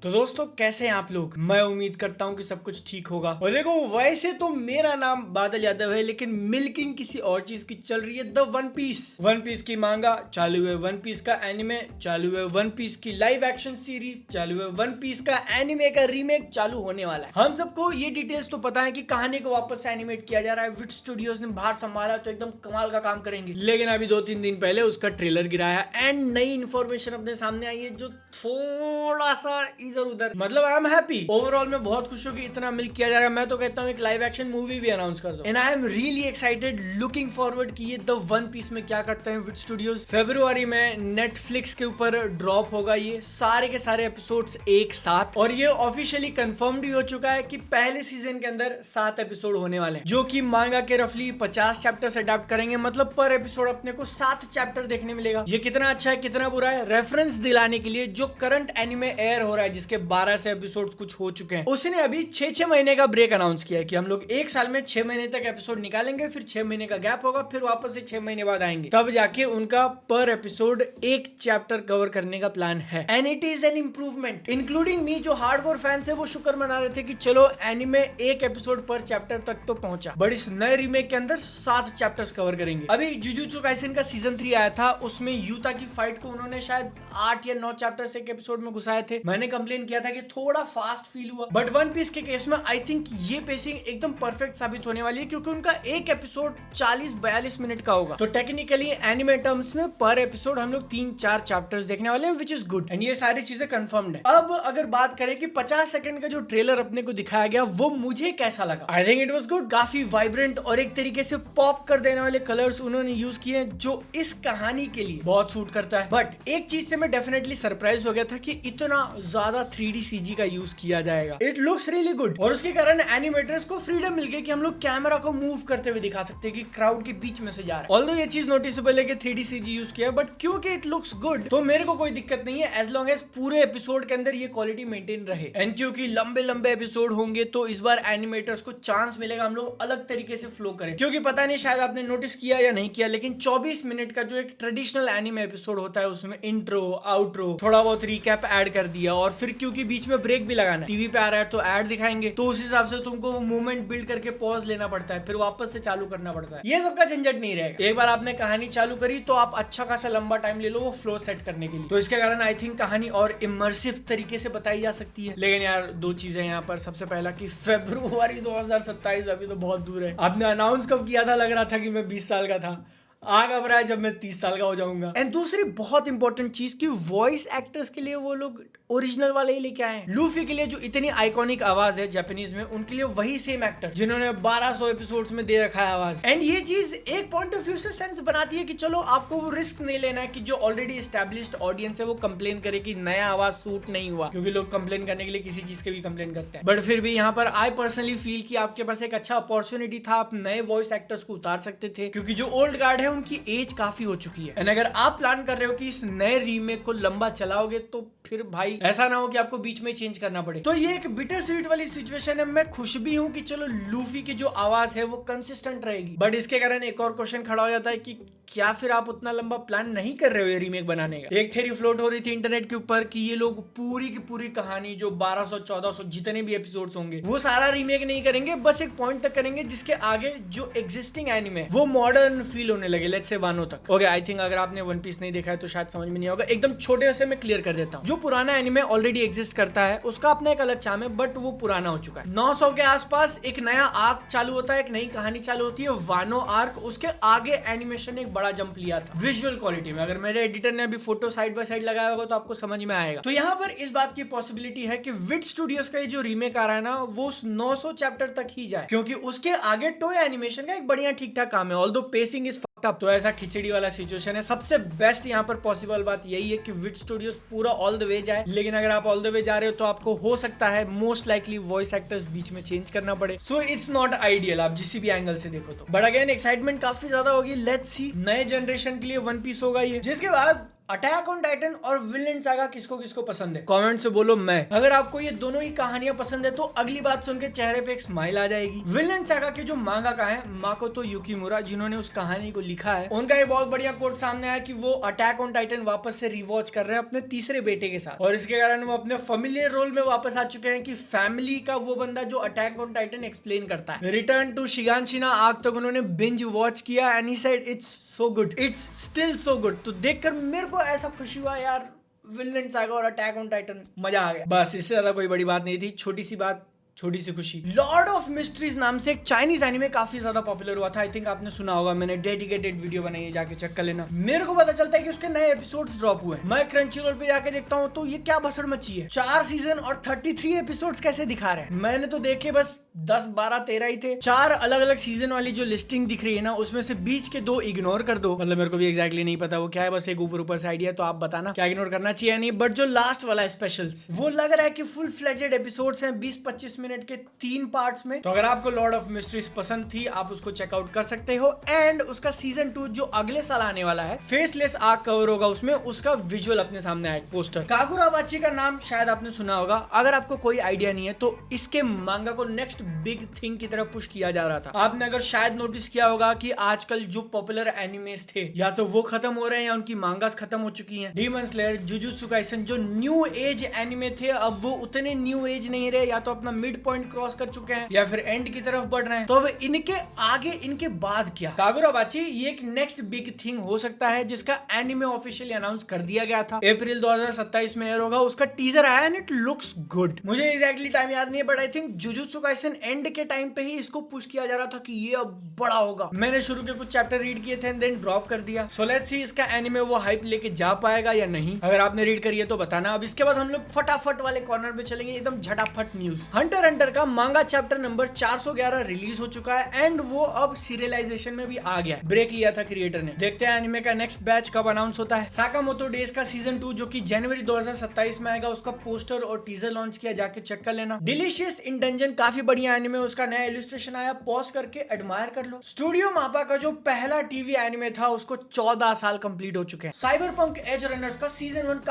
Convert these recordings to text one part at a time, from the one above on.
तो दोस्तों कैसे हैं आप लोग। मैं उम्मीद करता हूं कि सब कुछ ठीक होगा। और देखो वैसे तो मेरा नाम बादल यादव है, लेकिन मिल्किंग किसी और चीज की चल रही है। द वन पीस की मांगा चालू है, वन पीस का एनिमे चालू है, वन पीस की लाइव एक्शन सीरीज चालू है, वन पीस का एनिमे का रीमेक चालू होने वाला है। हम सबको ये डिटेल्स तो पता है कि कहानी को वापस से एनिमेट किया जा रहा है। विट स्टूडियोज ने बाहर संभाला तो एकदम कमाल का काम करेंगे। लेकिन अभी 2-3 दिन पहले उसका ट्रेलर गिराया एंड नई इन्फॉर्मेशन अपने सामने आई है जो थोड़ा सा इधर उधर, मतलब आई एम हैप्पी। ओवरऑल मैं बहुत खुश हूं कि इतना मिल्क किया जा रहा है। मैं तो कहता हूं एक लाइव एक्शन मूवी भी अनाउंस कर दो। And I am really excited, looking forward कि ये द वन पीस में क्या करते हैं विट स्टूडियोज। फरवरी में नेटफ्लिक्स के ऊपर ड्रॉप होगा ये सारे के सारे एपिसोड्स एक साथ। और ये ऑफिशियली कंफर्म्ड भी हो चुका है कि पहले सीजन के अंदर 7 एपिसोड होने वाले हैं, जो कि मांगा के रफली 50 चैप्टर्स अडैप्ट करेंगे। मतलब पर एपिसोड अपने को 7 चैप्टर देखने मिलेगा। ये कितना अच्छा है कितना बुरा है, रेफरेंस दिलाने के लिए जो करंट एनिमे एयर हो रहा है जिसके 12 से एपिसोड्स कुछ हो चुके हैं, उसने अभी 6-6 महीने का ब्रेक अनाउंस किया है कि हम लोग एक साल में 6 महीने तक एपिसोड निकालेंगे, फिर 6 महीने का गैप होगा, फिर वापस से 6 महीने बाद आएंगे, तब जाके उनका पर एपिसोड एक चैप्टर कवर करने का प्लान है। And it is an improvement. Including me जो हार्डकोर फैंस है वो शुक्र मना रहे थे कि चलो एनिमे एक एपिसोड पर चैप्टर तक तो पहुंचा, बट इस नए रीमेक के अंदर 7 चैप्टर्स कवर करेंगे। अभी जुजुत्सु काइसेन का सीजन 3 आया था, उसमें यूता की फाइट को उन्होंने शायद 8 या 9 चैप्टर्स एक एपिसोड में घुसाए थे। मैंने कंप्लेन किया था कि थोड़ा फास्ट फील हुआ, बट वन पीस के केस में आई थिंक ये पेसिंग एकदम परफेक्ट साबित होने वाली है, क्योंकि उनका एक एपिसोड 40-42 मिनट का होगा। तो टेक्निकली एनिमे टर्म्स में पर एपिसोड हम लोग 3-4 चैप्टर्स देखने वाले हैं, विच इज गुड। एंड ये सारी चीजें कंफर्म्ड है। अब अगर बात करें कि 50 सेकंड का जो ट्रेलर अपने को दिखाया गया वो मुझे कैसा लगा, I think it was good. काफी वाइब्रेंट और एक तरीके से पॉप कर देने वाले कलर्स उन्होंने यूज किए हैं, जो इस कहानी के लिए बहुत सूट करता है। बट एक चीज से मैं डेफिनेटली सरप्राइज हो गया था कि इतना ज्यादा 3D CG का यूज किया जाएगा। इट लुक्स रियली गुड, और उसके कारण एनिमेटर्स को फ्रीडम मिल गई कि हम लोग कैमरा को मूव करते हुए दिखा सकते हैं कि क्राउड के बीच में से जा रहा है। ऑल्दो ये चीज नोटिसेबल है कि 3D CG यूज किया, बट क्योंकि इट लुक्स गुड तो मेरे को कोई दिक्कत नहीं है, एज लॉन्ग एज पूरे एपिसोड के अंदर ये क्वालिटी मेंटेन रहे। एंड क्योंकि लंबे लंबे एपिसोड होंगे तो इस बार एनिमेटर्स को चांस मिलेगा हम लोग अलग तरीके से फ्लो करें। क्योंकि पता नहीं शायद आपने नोटिस किया या नहीं किया, लेकिन 24 मिनट का जो एक ट्रेडिशनल एनिमे एपिसोड होता है उसमें इंट्रो आउट्रो थोड़ा बहुत रिकैप ऐड कर दिया, और फिर क्योंकि बीच में ब्रेक भी लगाना है, टीवी पे आ रहा है तो ऐड दिखाएंगे, तो उस हिसाब से तुमको वो मूवमेंट बिल्ड करके पॉज लेना पड़ता है, फिर वापस से चालू करना पड़ता है। ये सबका झंझट नहीं रहेगा। एक बार आपने कहानी चालू करी तो आप अच्छा खासा लंबा टाइम ले लो वो फ्लो सेट करने के लिए। तो इसके कारण आई थिंक कहानी और इमर्सिव तरीके से बताई जा सकती है। लेकिन यार दो चीजें यहाँ पर, सबसे पहला कि फरवरी 2027 अभी तो बहुत दूर है। आपने अनाउंस कब किया था, लग रहा था कि मैं 20 साल का था, आ घब रहा है जब मैं 30 साल का हो जाऊंगा। एंड दूसरी बहुत इंपॉर्टेंट चीज कि वॉइस एक्टर्स के लिए वो लोग ओरिजिनल वाले ही लेके आए हैं। लूफी के लिए जो इतनी आइकॉनिक आवाज है जापानीज में, उनके लिए वही सेम एक्टर जिन्होंने 1200 एपिसोड्स में दे रखा है आवाज। एंड ये चीज एक पॉइंट ऑफ व्यू से सेंस बनाती है कि चलो आपको वो रिस्क नहीं लेना है कि जो ऑलरेडी एस्टैब्लिश्ड ऑडियंस है वो कंप्लेन करे कि नया आवाज सूट नहीं हुआ, क्योंकि लोग कंप्लेन करने के लिए किसी चीज के भी कंप्लेन करते हैं। बट फिर भी यहाँ पर आई पर्सनली फील कि आपके पास एक अच्छा अपॉर्चुनिटी था, आप नए वॉइस एक्टर्स को उतार सकते थे, क्योंकि जो ओल्ड गार्ड है उनकी एज काफी हो चुकी है। एंड अगर आप प्लान कर रहे हो कि इस नए रीमेक को लंबा चलाओगे तो फिर भाई ऐसा ना हो कि आपको बीच में चेंज करना पड़े। तो ये एक बिटर स्वीट वाली सिचुएशन है। मैं खुश भी हूं कि चलो लूफी की जो आवाज है वो कंसिस्टेंट रहेगी, बट इसके कारण एक और क्वेश्चन खड़ा हो जाता है कि क्या फिर आप उतना लंबा प्लान नहीं कर रहे हो ये रीमेक बनाने का। एक थ्योरी फ्लोट हो रही थी इंटरनेट के ऊपर कि ये लोग पूरी की पूरी कहानी जो 1200-1400 जितने भी एपिसोड्स होंगे वो सारा रीमेक नहीं करेंगे, बस एक पॉइंट तक करेंगे जिसके आगे जो एग्जिस्टिंग एनिमे वो मॉडर्न फील होने लगे, लेट्स से वानो तक। ओके, आई थिंक अगर आपने वन पीस नहीं देखा है तो शायद समझ में नहीं होगा। एकदम छोटे से मैं क्लियर कर देता हूँ। जो पुराना एनिमे ऑलरेडी एग्जिस्ट करता है उसका अपना एक अलग चार्म है, बट वो पुराना हो चुका है। 900 के आसपास एक नया आर्क चालू होता है, एक नई कहानी चालू होती है, वानो आर्क। उसके आगे एनिमेशन ने एक बड़ा जंप लिया था विजुअल क्वालिटी में। अगर मेरे एडिटर ने अभी फोटो साइड बाय साइड लगाया होगा तो आपको समझ में आएगा। तो यहाँ पर इस बात की पॉसिबिलिटी है कि विट स्टूडियोज का ये जो रीमेक आ रहा है ना वो 900 चैप्टर तक ही जाए, क्योंकि उसके आगे टोय एनिमेशन का एक बढ़िया ठीक ठाक काम है। ऑल्दो पेसिंग इज तो ऐसा खिचड़ी वाला सिचुएशन है। सबसे बेस्ट यहाँ पर पॉसिबल बात यही है कि विट स्टूडियोज पूरा ऑल द वे जाए, लेकिन अगर आप ऑल द वे जा रहे हो तो आपको हो सकता है मोस्ट लाइकली वॉइस एक्टर्स बीच में चेंज करना पड़े। सो इट्स नॉट आइडियल आप जिस भी एंगल से देखो तो। बट अगेन एक्साइटमेंट काफी ज्यादा होगी। लेट्स सी, नए जनरेशन के लिए वन पीस होगा ये। जिसके बाद अटैक ऑन टाइटन और विलेन सागा किसको किसको पसंद है कमेंट से बोलो। मैं अगर आपको ये दोनों ही कहानियां पसंद है तो अगली बात सुन के चेहरे पे एक स्माइल आ जाएगी। विलेन सागा के जो मांगा का है माकोतो युकीमुरा, जिन्होंने उस कहानी को लिखा है, उनका ये बहुत बढ़िया कोट सामने आया कि वो अटैक ऑन टाइटन वापस से रिवॉच कर रहे हैं अपने तीसरे बेटे के साथ, और इसके कारण वो अपने फेमिलियर रोल में वापस आ चुके हैं कि फैमिली का वो बंदा जो अटैक ऑन टाइटन एक्सप्लेन करता है। रिटर्न टू शिगानशिना आर्क तक उन्होंने बिंज वॉच किया and he said it's so good, it's still so good. तो देखकर मेरे को ऐसा खुशी हुआ यार, विलेन सागा और अटैक ऑन टाइटन मजा आ गया। बस इससे ज्यादा कोई बड़ी बात नहीं थी, छोटी सी बात, छोटी सी खुशी। लॉर्ड ऑफ मिस्ट्रीज नाम से एक चाइनीज एनिमे काफी ज्यादा पॉपुलर हुआ था, आई थिंक आपने सुना होगा, मैंने डेडिकेटेड वीडियो बनाई है, जाके चेक कर लेना। मेरे को पता चलता है कि उसके नए एपिसोड्स ड्रॉप हुए, मैं क्रंचीरोल पे जाके देखता हूँ तो ये क्या बसड़ मची है, 4 सीजन और 33 एपिसोड्स कैसे दिखा रहे हैं। मैंने तो देखे बस 10, 12, 13 ही थे। 4 अलग अलग सीजन वाली जो लिस्टिंग दिख रही है ना, उसमें से बीच के 2 इग्नोर कर दो, मतलब मेरे को भी एग्जैक्टली नहीं पता वो क्या है, बस एक ऊपर ऊपर से आइडिया, तो आप बताना क्या इग्नोर करना चाहिए नहीं। बट जो लास्ट वाला है स्पेशल्स, वो लग रहा है कि फुल फ्लेजेड एपिसोड्स हैं 20-25 मिनट के 3 पार्ट्स में। तो अगर आपको लॉर्ड ऑफ मिस्ट्रीज पसंद थी आप उसको चेकआउट कर सकते हो। एंड उसका सीजन 2 जो अगले साल आने वाला है, फेसलेस आर्क कवर होगा उसमें, उसका विजुअल अपने सामने आया, पोस्टर। कागुराबाची का नाम शायद आपने सुना होगा, अगर आपको कोई आइडिया नहीं है तो इसके मांगा को नेक्स्ट बिग थिंग की तरह पुश किया जा रहा था। आपने अगर शायद नोटिस किया होगा कि आजकल जो पॉपुलर एनिमेस थे या तो वो खत्म हो रहे हैं या उनकी मांगास खत्म हो चुकी हैं। डीमन स्लेयर, जुजुत्सु काइसन जो न्यू एज एनिमे थे अब वो उतने न्यू एज नहीं रहे, या तो अपना मिड पॉइंट क्रॉस कर चुके हैं या फिर एंड की तरफ बढ़ रहे हैं। तो अब इनके आगे इनके बाद क्या, कागुराबाची ये एक नेक्स्ट बिग थिंग हो सकता है जिसका एनिमे ऑफिशियली अनाउंस कर दिया गया था। अप्रैल 2027 में एयर होगा, उसका टीजर आया एंड इट लुक्स गुड। मुझे एग्जैक्टली टाइम याद नहीं है but I think jujutsu Kaisen and के टाइम पे ही इसको पुश किया जा रहा था कि ये अब बड़ा होगा। मैंने शुरू के कुछ चैप्टर रीड किए थे एंड देन ड्रॉप कर दिया। सो लेट्स सी इसका एनिमे वो हाइप लेके जा पाएगा या नहीं। अगर आपने रीड करी है तो बताना। अब इसके बाद हम लोग फटाफट वाले कॉर्नर पे चलेंगे, एकदम झटाफट न्यूज। हंटर हंटर का मांगा चैप्टर नंबर 411 रिलीज हो चुका है एंड वो अब सीरियलाइजेशन में भी आ गया। ब्रेक लिया था क्रिएटर ने। देखते हैं एनिमे का नेक्स्ट बैच कब अनाउंस होता है। साकामोटो डेज का सीजन 2 जो कि जनवरी 2027 में आएगा, उसका पोस्टर और टीजर लॉन्च किया, जाके चेक कर लेना। डिलीशियस इन डंजन काफी बढ़िया एनिमे, उसका नया इलस्ट्रेशन आया, पॉज करके एडमायर कर लो। स्टूडियो मापा का जो पहला टीवी एनिमे था उसको 14 साल कंप्लीट हो चुके हैं। साइबरपंक एज रनर्स का सीजन 1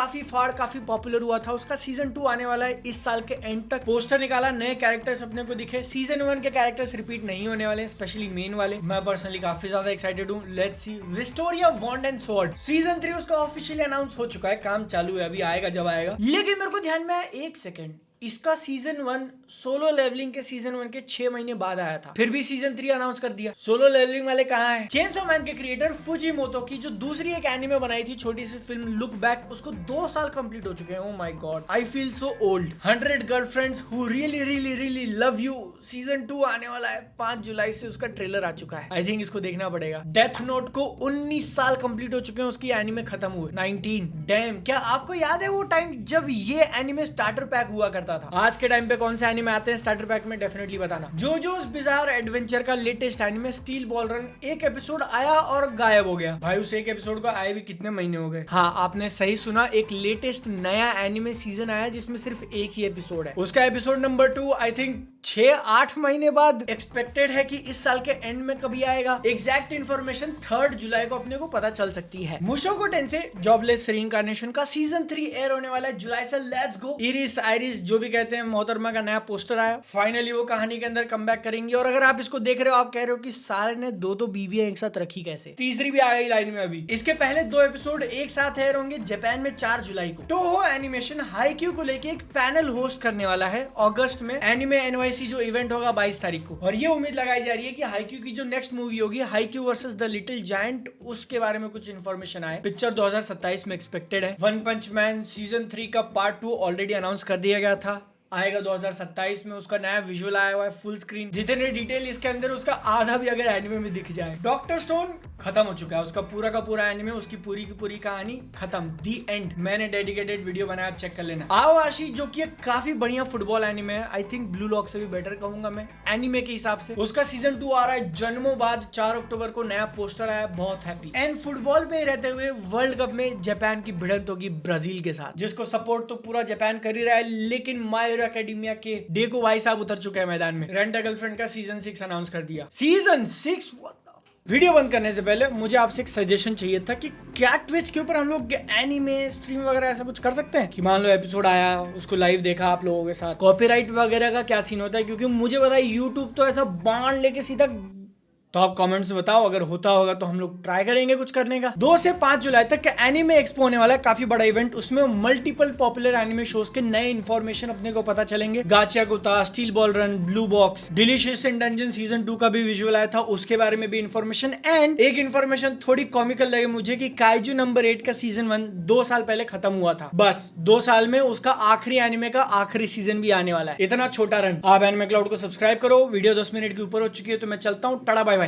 काफी पॉपुलर हुआ था, उसका सीजन 2 आने वाला है इस साल के एंड तक। पोस्टर निकाला, नए कैरेक्टर्स अपने को दिखे। सीजन 1 के कैरेक्टर्स रिपीट नहीं होने वाले, स्पेशली मेन वाले। मैं पर्सनली काफी ज्यादा एक्साइटेड हूं। Let's see. Wistoria wand and sword season 3 उसका ऑफिशियली अनाउंस हो चुका है, काम चालू है, अभी आएगा जब आएगा। लेकिन मेरे को ध्यान में आया एक सेकंड, इसका सीजन 1 सोलो लेवलिंग के सीजन 1 के 6 महीने बाद आया था, फिर भी सीजन 3 अनाउंस कर दिया। सोलो लेवलिंग वाले कहाँ हैं? चेनसो मैन के क्रिएटर फुजीमोतो की जो दूसरी एक एनिमे बनाई थी, छोटी सी फिल्म लुक बैक, उसको 2 साल कंप्लीट हो चुके हैं। Oh my God, I feel so old. 100 girlfriends who really love you season 2 आने वाला है 5 जुलाई से, उसका ट्रेलर आ चुका है। आई थिंक इसको देखना पड़ेगा। डेथ नोट को 19 साल कंप्लीट हो चुके हैं, उसकी एनिमे खत्म हुए 19। डैम, क्या आपको याद है वो टाइम जब ये एनिमे स्टार्टर पैक हुआ करता था? आज के टाइम पे कौन से एनिमे आते हैं स्टार्टर पैक में, डेफिनेटली बताना। जोजोस बिजार एडवेंचर का latest anime steel ball run, एक एपिसोड आया और गायब हो गया। भाई उस एक एपिसोड को आए भी कितने महीने हो गए। हाँ आपने सही सुना, एक लेटेस्ट नया एनिमे सीजन आया जिसमें सिर्फ एक ही एपिसोड है। उसका एपिसोड नंबर 2 आई थिंक 6-8 महीने बाद एक्सपेक्टेड है कि इस साल के एंड में कभी आएगा। एग्जैक्ट इन्फॉर्मेशन 3 जुलाई को अपने को पता चल सकती है। मुशोको टेंसेई जॉबलेस रीइंकार्नेशन का सीजन 3 एयर होने वाला है जुलाई से। Let's go. इरिस आइरिस जो भी कहते हैं, मोहतरमा का नया पोस्टर आया, फाइनली वो कहानी के अंदर कमबैक करेंगी। और अगर आप इसको देख रहे हो, आप कह रहे हो कि सारे ने 2 बीवियां एक साथ रखी कैसे, तीसरी भी आ गई लाइन में अभी। इसके पहले 2 एपिसोड एक साथ एयर होंगे जापान में 4 जुलाई को। टोहो एनिमेशन हाईक्यू को लेके एक पैनल होस्ट करने वाला है अगस्त में, एनिमे एनवाईसी जो इवेंट होगा 22 तारीख को। और ये उम्मीद लगाई जा रही है कि हाईक्यू की जो नेक्स्ट मूवी होगी, Haikyu versus the little giant, उसके बारे में कुछ इन्फॉर्मेशन आए। पिक्चर 2027 में एक्सपेक्टेड है। वन पंच मैन सीजन 3 का पार्ट 2 ऑलरेडी अनाउंस कर दिया गया था, आएगा 2027 में। उसका नया विजुअल आया हुआ है फुल स्क्रीन, जितने डिटेल इसके अंदर उसका आधा भी अगर एनिमे में दिख जाए। डॉक्टर स्टोन खत्म हो चुका है, उसका पूरा का पूरा एनिमे, उसकी पूरी की पूरी कहानी खत्म, दी एंड। मैंने डेडिकेटेड वीडियो बनाया, चेक कर लेना। आवाशी जो कि एक काफी बढ़िया फुटबॉल एनिमे है, आई थिंक ब्लू लॉक से भी बेटर कहूंगा मैं एनिमे के हिसाब से। उसका सीजन 2 आ रहा है जन्मों बाद, 4 अक्टूबर को नया पोस्टर आया, बहुत हैप्पी। एंड फुटबॉल पे रहते हुए वर्ल्ड कप में जापान की भिड़ंत होगी ब्राजील के साथ, जिसको सपोर्ट तो पूरा जापान कर ही रहा है, लेकिन माय एकेडमिया के डेको भाई साहब उतर चुके हैं मैदान में। रेंट अ गर्लफ्रेंड का सीजन 6 अनाउंस कर दिया। सीजन 6 वीडियो बंद करने से पहले मुझे आपसे एक सजेशन चाहिए था कि क्या ट्विच के ऊपर हम लोग एनीमे स्ट्रीम वगैरह ऐसा कुछ कर सकते हैं कि मान लो एपिसोड आया, उसको लाइव देखा आप लोगों के साथ, कॉपीराइट वगैरह का क्या सीन होता है? क्योंकि मुझे पता है यूट्यूब तो ऐसा बाण लेके सीधा, तो आप कमेंट्स में बताओ, अगर होता होगा तो हम लोग ट्राई करेंगे कुछ करने का। 2 से 5 जुलाई तक का एनिमे एक्सपो होने वाला है, काफी बड़ा इवेंट। उसमें मल्टीपल पॉपुलर एनिमे शोज के नए इन्फॉर्मेशन अपने को पता चलेंगे। Gachiakuta, steel ball run, blue box, delicious in dungeon season 2 का भी विजुअल आया था, उसके बारे में भी इन्फॉर्मेशन। एंड एक इन्फॉर्मेशन थोड़ी कॉमिकल लगे मुझे कि काइजू नंबर 8 का सीजन 1 2 साल पहले खत्म हुआ था। बस 2 साल में उसका आखिरी एनिमे का आखिरी सीजन भी आने वाला है। इतना छोटा रन। आप एनिमे क्लाउड को सब्सक्राइब करो। वीडियो 10 मिनट के ऊपर हो चुकी है तो मैं चलता हूँ। Tata bye bye.